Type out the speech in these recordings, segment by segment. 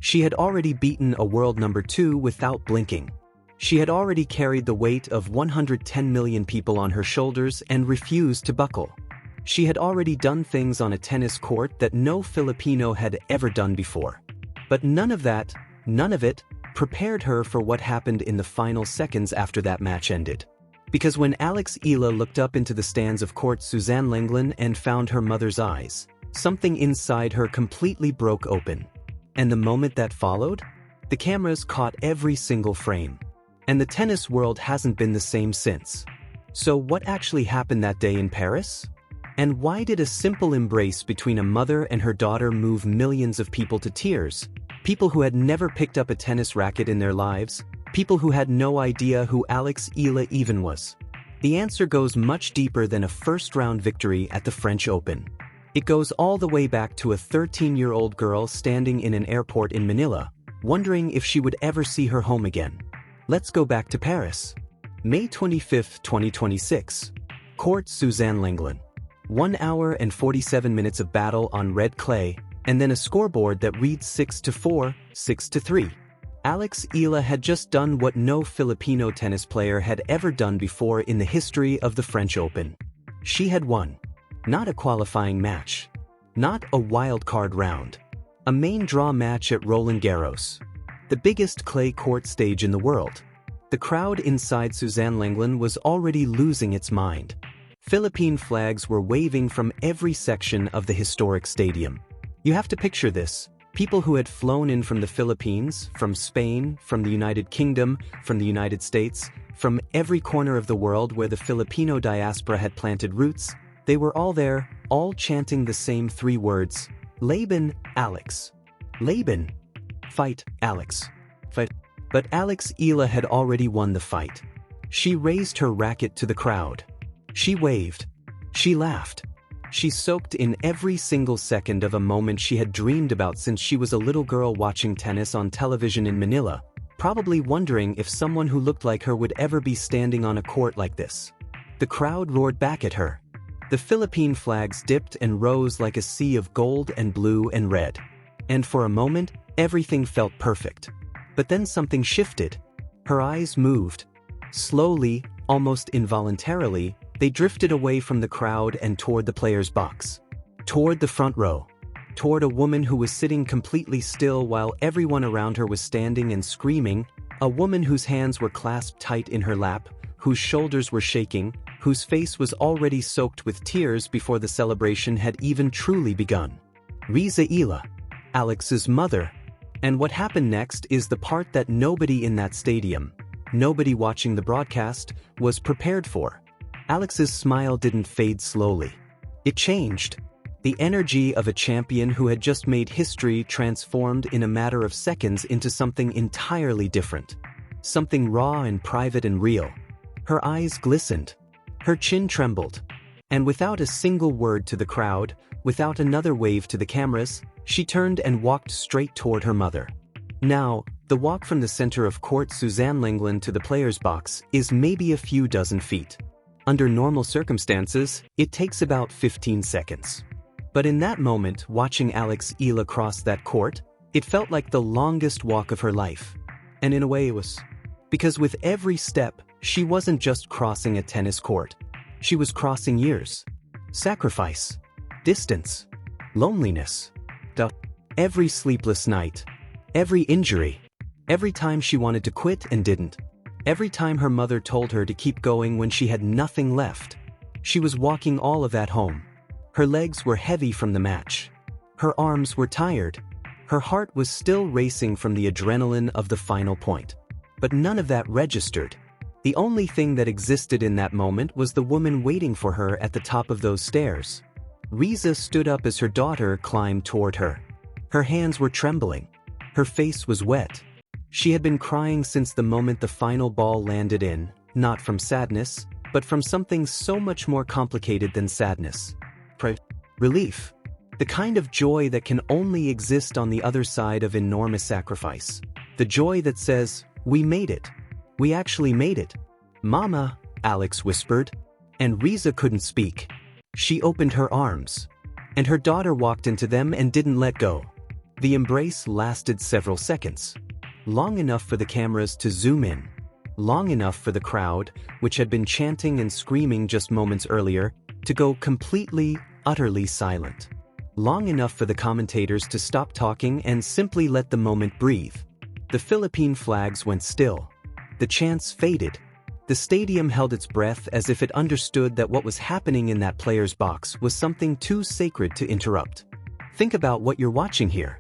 She had already beaten a world number 2 without blinking. She had already carried the weight of 110 million people on her shoulders and refused to buckle. She had already done things on a tennis court that no Filipino had ever done before. But none of it, prepared her for what happened in the final seconds after that match ended. Because when Alex Eala looked up into the stands of court Suzanne Lenglen and found her mother's eyes, something inside her completely broke open. And the moment that followed, the cameras caught every single frame. And the tennis world hasn't been the same since. So what actually happened that day in Paris? And why did a simple embrace between a mother and her daughter move millions of people to tears? People who had never picked up a tennis racket in their lives, people who had no idea who Alex Eala even was. The answer goes much deeper than a first-round victory at the French Open. It goes all the way back to a 13-year-old girl standing in an airport in Manila, wondering if she would ever see her home again. Let's go back to Paris. May 25, 2026. Court Suzanne Lenglen. 1 hour and 47 minutes of battle on red clay, and then a scoreboard that reads 6-4, 6-3. Alex Eala had just done what no Filipino tennis player had ever done before in the history of the French Open. She had won. Not a qualifying match. Not a wild card round. A main draw match at Roland Garros. The biggest clay court stage in the world. The crowd inside Suzanne Lenglen was already losing its mind. Philippine flags were waving from every section of the historic stadium. You have to picture this. People who had flown in from the Philippines, from Spain, from the United Kingdom, from the United States, from every corner of the world where the Filipino diaspora had planted roots, they were all there, all chanting the same 3 words. Laban, Alex. Laban. Fight, Alex. Fight. But Alex Eala had already won the fight. She raised her racket to the crowd. She waved. She laughed. She soaked in every single second of a moment she had dreamed about since she was a little girl watching tennis on television in Manila, probably wondering if someone who looked like her would ever be standing on a court like this. The crowd roared back at her. The Philippine flags dipped and rose like a sea of gold and blue and red. And for a moment, everything felt perfect. But then something shifted. Her eyes moved. Slowly, almost involuntarily, they drifted away from the crowd and toward the players' box. Toward the front row. Toward a woman who was sitting completely still while everyone around her was standing and screaming, a woman whose hands were clasped tight in her lap, whose shoulders were shaking, whose face was already soaked with tears before the celebration had even truly begun. Alex Eala, Alex's mother. And what happened next is the part that nobody in that stadium, nobody watching the broadcast, was prepared for. Alex's smile didn't fade slowly. It changed. The energy of a champion who had just made history transformed in a matter of seconds into something entirely different. Something raw and private and real. Her eyes glistened. Her chin trembled. And without a single word to the crowd, without another wave to the cameras, she turned and walked straight toward her mother. Now, the walk from the center of court Suzanne Lenglen to the players' box is maybe a few dozen feet. Under normal circumstances, it takes about 15 seconds. But in that moment, watching Alex Eala cross that court, it felt like the longest walk of her life. And in a way it was. Because with every step, she wasn't just crossing a tennis court. She was crossing years. Sacrifice. Distance. Loneliness. Every sleepless night. Every injury. Every time she wanted to quit and didn't. Every time her mother told her to keep going when she had nothing left. She was walking all of that home. Her legs were heavy from the match. Her arms were tired. Her heart was still racing from the adrenaline of the final point. But none of that registered. The only thing that existed in that moment was the woman waiting for her at the top of those stairs. Riza stood up as her daughter climbed toward her. Her hands were trembling. Her face was wet. She had been crying since the moment the final ball landed in, not from sadness, but from something so much more complicated than sadness. Relief. The kind of joy that can only exist on the other side of enormous sacrifice. The joy that says, "We made it. We actually made it." "Mama," Alex whispered. And Riza couldn't speak. She opened her arms. And her daughter walked into them and didn't let go. The embrace lasted several seconds. Long enough for the cameras to zoom in. Long enough for the crowd, which had been chanting and screaming just moments earlier, to go completely, utterly silent. Long enough for the commentators to stop talking and simply let the moment breathe. The Philippine flags went still. The chants faded. The stadium held its breath as if it understood that what was happening in that player's box was something too sacred to interrupt. Think about what you're watching here.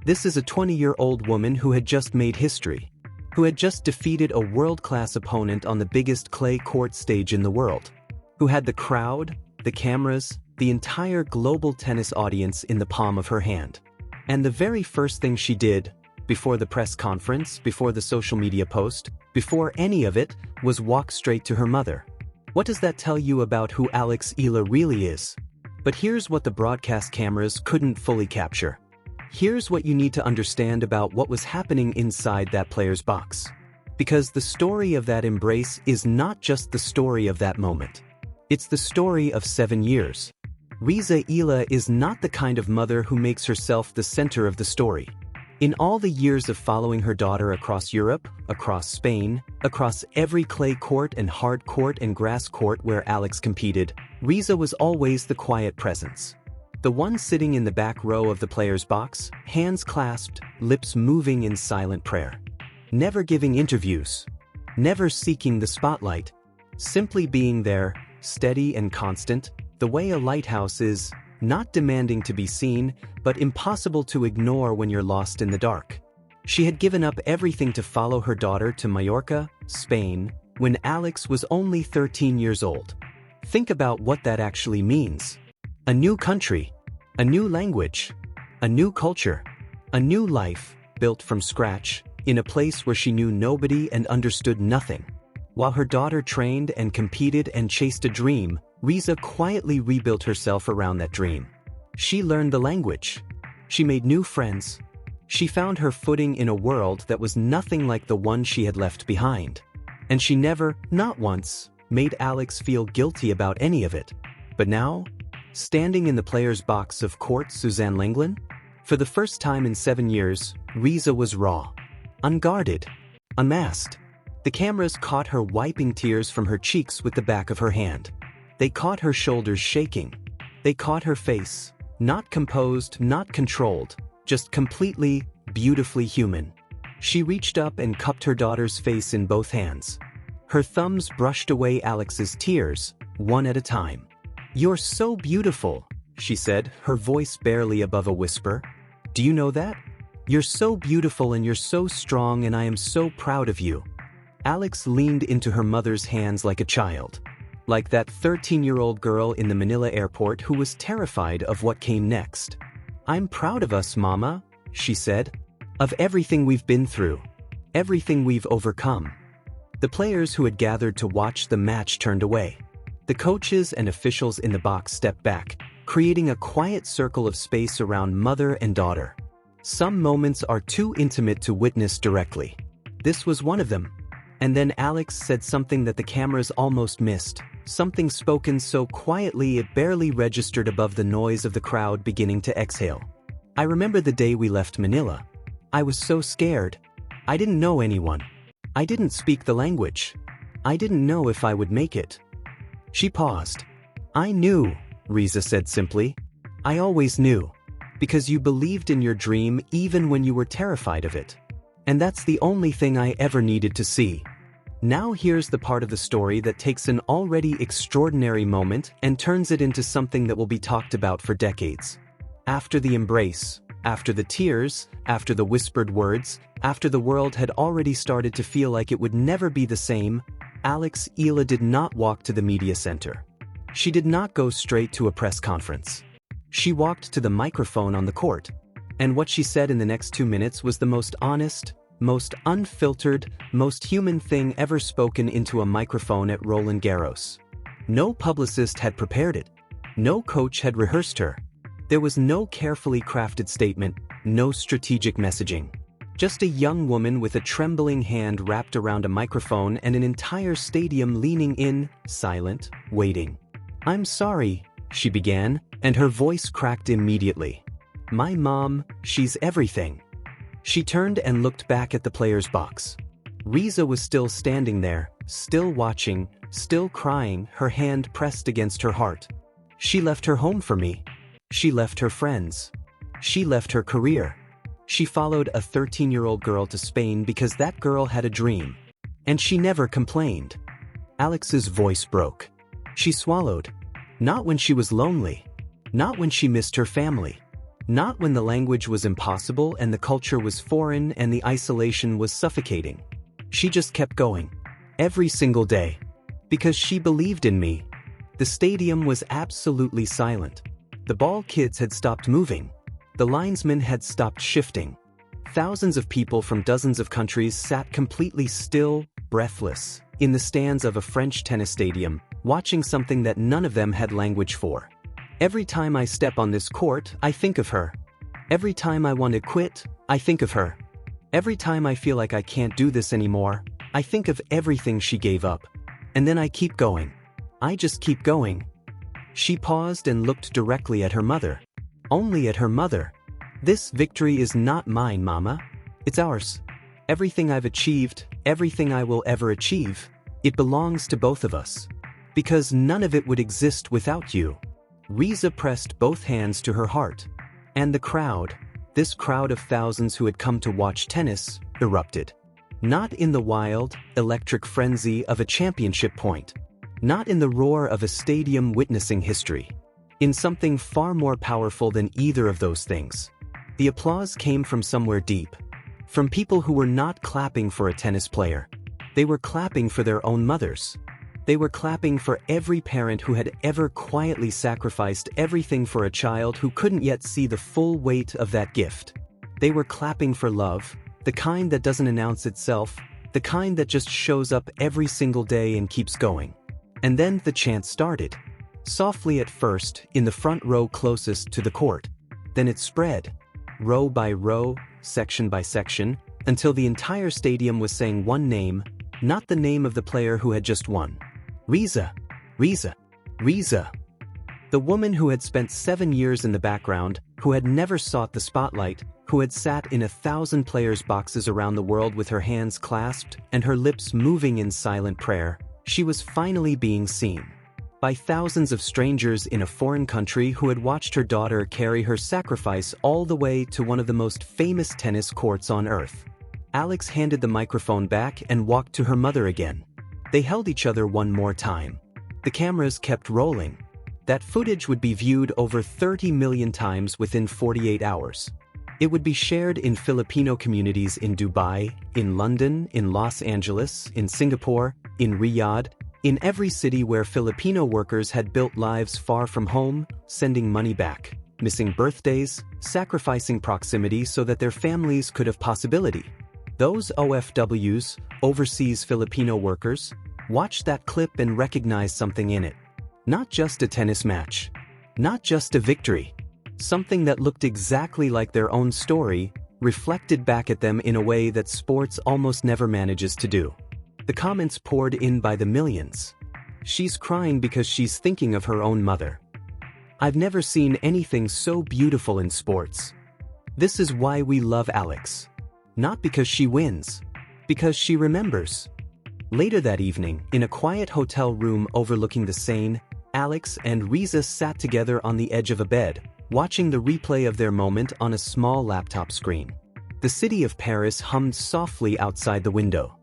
This is a 20-year-old woman who had just made history, who had just defeated a world-class opponent on the biggest clay court stage in the world, who had the crowd, the cameras, the entire global tennis audience in the palm of her hand. And the very first thing she did, before the press conference, before the social media post, before any of it, was walk straight to her mother. What does that tell you about who Alex Eala really is? But here's what the broadcast cameras couldn't fully capture. Here's what you need to understand about what was happening inside that player's box. Because the story of that embrace is not just the story of that moment. It's the story of 7 years. Alex Eala is not the kind of mother who makes herself the center of the story. In all the years of following her daughter across Europe, across Spain, across every clay court and hard court and grass court where Alex competed, Riza was always the quiet presence. The one sitting in the back row of the player's box, hands clasped, lips moving in silent prayer. Never giving interviews. Never seeking the spotlight. Simply being there, steady and constant, the way a lighthouse is, not demanding to be seen, but impossible to ignore when you're lost in the dark. She had given up everything to follow her daughter to Mallorca, Spain, when Alex was only 13 years old. Think about what that actually means. A new country, a new language, a new culture, a new life, built from scratch, in a place where she knew nobody and understood nothing. While her daughter trained and competed and chased a dream, Riza quietly rebuilt herself around that dream. She learned the language. She made new friends. She found her footing in a world that was nothing like the one she had left behind. And she never, not once, made Alex feel guilty about any of it. But now, standing in the player's box of court Suzanne Lenglen, for the first time in 7 years, Riza was raw, unguarded, unmasked. The cameras caught her wiping tears from her cheeks with the back of her hand. They caught her shoulders shaking. They caught her face, not composed, not controlled, just completely, beautifully human. She reached up and cupped her daughter's face in both hands. Her thumbs brushed away Alex's tears, one at a time. "You're so beautiful," she said, her voice barely above a whisper. "Do you know that? You're so beautiful and you're so strong and I am so proud of you." Alex leaned into her mother's hands like a child. Like that 13-year-old girl in the Manila airport who was terrified of what came next. "I'm proud of us, Mama," she said. "Of everything we've been through. Everything we've overcome." The players who had gathered to watch the match turned away. The coaches and officials in the box stepped back, creating a quiet circle of space around mother and daughter. Some moments are too intimate to witness directly. This was one of them. And then Alex said something that the cameras almost missed. Something spoken so quietly it barely registered above the noise of the crowd beginning to exhale. "I remember the day we left Manila. I was so scared. I didn't know anyone. I didn't speak the language. I didn't know if I would make it." She paused. "I knew," Riza said simply. "I always knew. Because you believed in your dream even when you were terrified of it. And that's the only thing I ever needed to see." Now here's the part of the story that takes an already extraordinary moment and turns it into something that will be talked about for decades. After the embrace, after the tears, after the whispered words, after the world had already started to feel like it would never be the same, Alex Eala did not walk to the media center. She did not go straight to a press conference. She walked to the microphone on the court. And what she said in the next 2 minutes was the most honest, most unfiltered, most human thing ever spoken into a microphone at Roland Garros. No publicist had prepared it. No coach had rehearsed her. There was no carefully crafted statement, no strategic messaging. Just a young woman with a trembling hand wrapped around a microphone and an entire stadium leaning in, silent, waiting. "I'm sorry," she began, and her voice cracked immediately. My mom, she's everything. She turned and looked back at the player's box. Riza was still standing there, still watching, still crying, her hand pressed against her heart. She left her home for me. She left her friends. She left her career. She followed a 13-year-old girl to Spain because that girl had a dream. And she never complained. Alex's voice broke. She swallowed. Not when she was lonely. Not when she missed her family. Not when the language was impossible and the culture was foreign and the isolation was suffocating. She just kept going. Every single day. Because she believed in me. The stadium was absolutely silent. The ball kids had stopped moving. The linesmen had stopped shifting. Thousands of people from dozens of countries sat completely still, breathless, in the stands of a French tennis stadium, watching something that none of them had language for. Every time I step on this court, I think of her. Every time I want to quit, I think of her. Every time I feel like I can't do this anymore, I think of everything she gave up. And then I keep going. I just keep going. She paused and looked directly at her mother. Only at her mother. This victory is not mine, Mama. It's ours. Everything I've achieved, everything I will ever achieve, it belongs to both of us. Because none of it would exist without you. Riza pressed both hands to her heart. And the crowd, this crowd of thousands who had come to watch tennis, erupted. Not in the wild, electric frenzy of a championship point. Not in the roar of a stadium witnessing history. In something far more powerful than either of those things. The applause came from somewhere deep. From people who were not clapping for a tennis player. They were clapping for their own mothers. They were clapping for every parent who had ever quietly sacrificed everything for a child who couldn't yet see the full weight of that gift. They were clapping for love, the kind that doesn't announce itself, the kind that just shows up every single day and keeps going. And then the chant started. Softly at first, in the front row closest to the court. Then it spread, row by row, section by section, until the entire stadium was saying one name, not the name of the player who had just won. Riza, Riza, Riza. The woman who had spent 7 years in the background, who had never sought the spotlight, who had sat in 1,000 players' boxes around the world with her hands clasped and her lips moving in silent prayer, she was finally being seen. By thousands of strangers in a foreign country who had watched her daughter carry her sacrifice all the way to one of the most famous tennis courts on earth. Alex handed the microphone back and walked to her mother again. They held each other one more time. The cameras kept rolling. That footage would be viewed over 30 million times within 48 hours. It would be shared in Filipino communities in Dubai, in London, in Los Angeles, in Singapore, in Riyadh, in every city where Filipino workers had built lives far from home, sending money back, missing birthdays, sacrificing proximity so that their families could have possibility. Those OFWs, overseas Filipino workers, watched that clip and recognized something in it. Not just a tennis match. Not just a victory. Something that looked exactly like their own story, reflected back at them in a way that sports almost never manages to do. The comments poured in by the millions. She's crying because she's thinking of her own mother. I've never seen anything so beautiful in sports. This is why we love Alex. Not because she wins. Because she remembers. Later that evening, in a quiet hotel room overlooking the Seine, Alex and Riza sat together on the edge of a bed, watching the replay of their moment on a small laptop screen. The city of Paris hummed softly outside the window.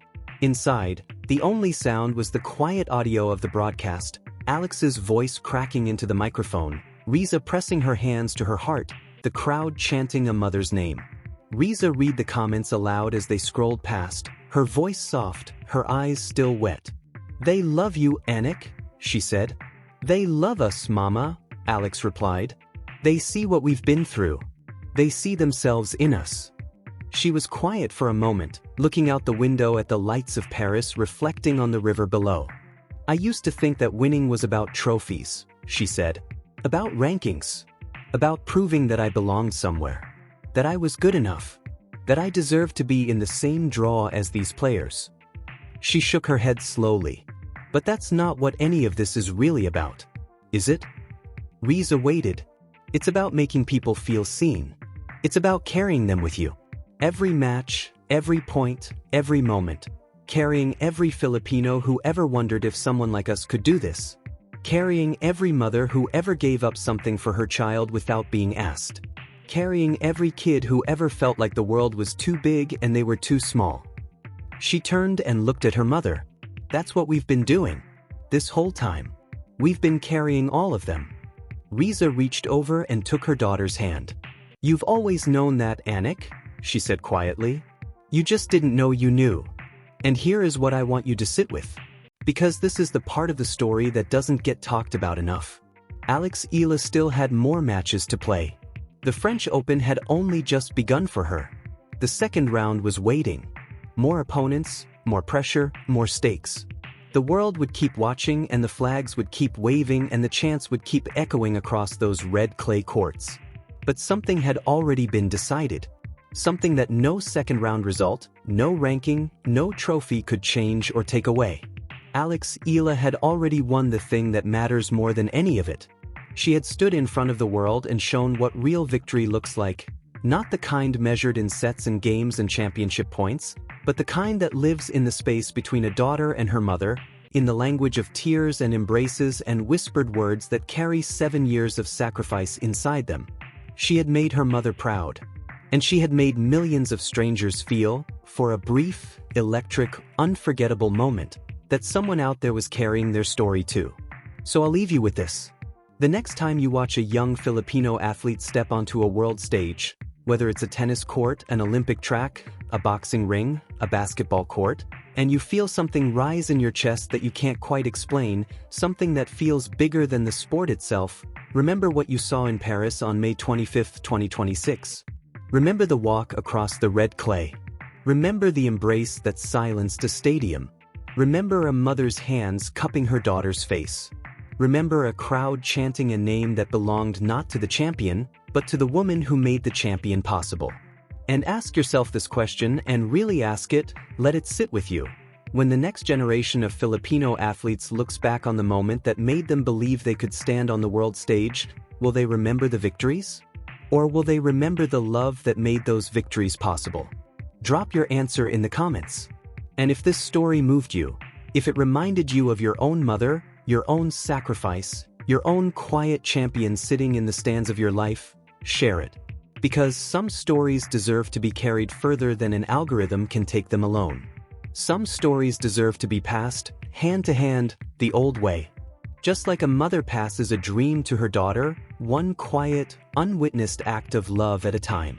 Inside, the only sound was the quiet audio of the broadcast, Alex's voice cracking into the microphone, Riza pressing her hands to her heart, the crowd chanting a mother's name. Riza read the comments aloud as they scrolled past, her voice soft, her eyes still wet. "They love you, Anik," she said. "They love us, Mama," Alex replied. "They see what we've been through. They see themselves in us." She was quiet for a moment, looking out the window at the lights of Paris reflecting on the river below. "I used to think that winning was about trophies," she said. "About rankings. About proving that I belonged somewhere. That I was good enough. That I deserved to be in the same draw as these players." She shook her head slowly. "But that's not what any of this is really about. Is it?" Riza waited. It's about making people feel seen. It's about carrying them with you. Every match, every point, every moment. Carrying every Filipino who ever wondered if someone like us could do this. Carrying every mother who ever gave up something for her child without being asked. Carrying every kid who ever felt like the world was too big and they were too small. She turned and looked at her mother. That's what we've been doing. This whole time. We've been carrying all of them. Riza reached over and took her daughter's hand. You've always known that, Anik, she said quietly. You just didn't know you knew. And here is what I want you to sit with. Because this is the part of the story that doesn't get talked about enough. Alex Eala still had more matches to play. The French Open had only just begun for her. The second round was waiting. More opponents, more pressure, more stakes. The world would keep watching and the flags would keep waving and the chants would keep echoing across those red clay courts. But something had already been decided. Something that no second round result, no ranking, no trophy could change or take away. Alex Eala had already won the thing that matters more than any of it. She had stood in front of the world and shown what real victory looks like. Not the kind measured in sets and games and championship points, but the kind that lives in the space between a daughter and her mother, in the language of tears and embraces and whispered words that carry 7 years of sacrifice inside them. She had made her mother proud. And she had made millions of strangers feel, for a brief, electric, unforgettable moment, that someone out there was carrying their story too. So I'll leave you with this. The next time you watch a young Filipino athlete step onto a world stage, whether it's a tennis court, an Olympic track, a boxing ring, a basketball court, and you feel something rise in your chest that you can't quite explain, something that feels bigger than the sport itself, remember what you saw in Paris on May 25, 2026. Remember the walk across the red clay. Remember the embrace that silenced a stadium. Remember a mother's hands cupping her daughter's face. Remember a crowd chanting a name that belonged not to the champion, but to the woman who made the champion possible. And ask yourself this question and really ask it, let it sit with you. When the next generation of Filipino athletes looks back on the moment that made them believe they could stand on the world stage, will they remember the victories? Or will they remember the love that made those victories possible? Drop your answer in the comments. And if this story moved you, if it reminded you of your own mother, your own sacrifice, your own quiet champion sitting in the stands of your life, share it. Because some stories deserve to be carried further than an algorithm can take them alone. Some stories deserve to be passed, hand to hand, the old way. Just like a mother passes a dream to her daughter, one quiet, unwitnessed act of love at a time.